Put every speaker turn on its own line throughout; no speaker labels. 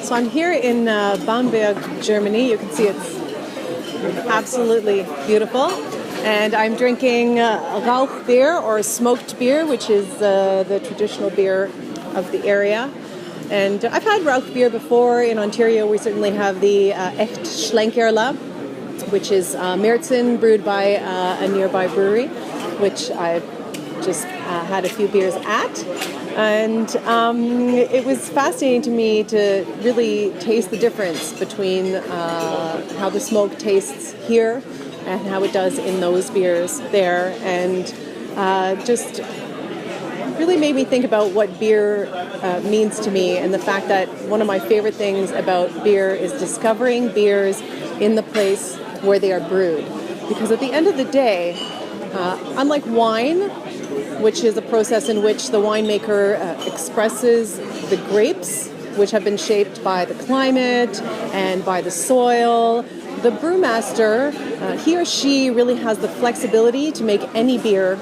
So I'm here in Bamberg, Germany. You can see it's absolutely beautiful. And I'm drinking Rauch beer, or smoked beer, which is the traditional beer of the area. And I've had Rauch beer before. In Ontario, we certainly have the Echt Schlenkerla, which is Märzen brewed by a nearby brewery, which I've just had a few beers at. And it was fascinating to me to really taste the difference between how the smoke tastes here and how it does in those beers there. And just really made me think about what beer means to me, and the fact that one of my favorite things about beer is discovering beers in the place where they are brewed. Because at the end of the day, unlike wine, which is a process in which the winemaker expresses the grapes, which have been shaped by the climate and by the soil, the brewmaster, he or she really has the flexibility to make any beer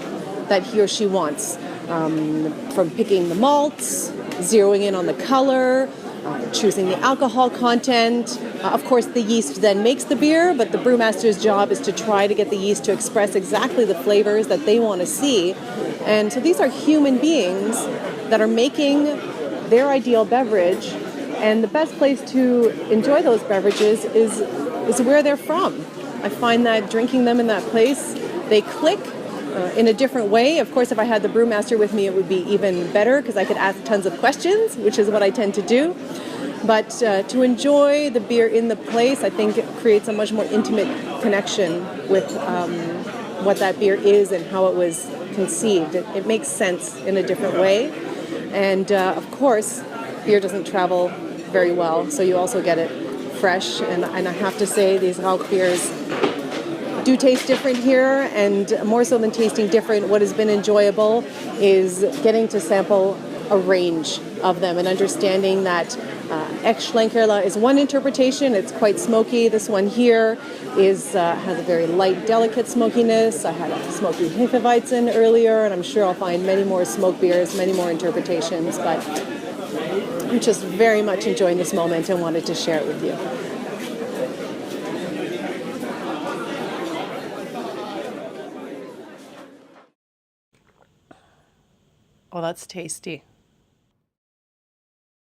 that he or she wants. From picking the malts, zeroing in on the color, choosing the alcohol content. Of course, the yeast then makes the beer, but the brewmaster's job is to try to get the yeast to express exactly the flavors that they want to see. And so these are human beings that are making their ideal beverage, and the best place to enjoy those beverages is where they're from. I find that drinking them in that place, they click in a different way. Of course, if I had the brewmaster with me, it would be even better because I could ask tons of questions, which is what I tend to do. But to enjoy the beer in the place, I think it creates a much more intimate connection with what that beer is and how it was conceived. It makes sense in a different way. And of course, beer doesn't travel very well, so you also get it fresh. And I have to say, these Rauch beers do taste different here, and more so than tasting different, what has been enjoyable is getting to sample a range of them and understanding that Echt Schlenkerla is one interpretation. It's quite smoky. This one here has a very light, delicate smokiness. I had a smoky Hefeweizen earlier, and I'm sure I'll find many more smoke beers, many more interpretations, but I'm just very much enjoying this moment and wanted to share it with you. Oh, that's tasty.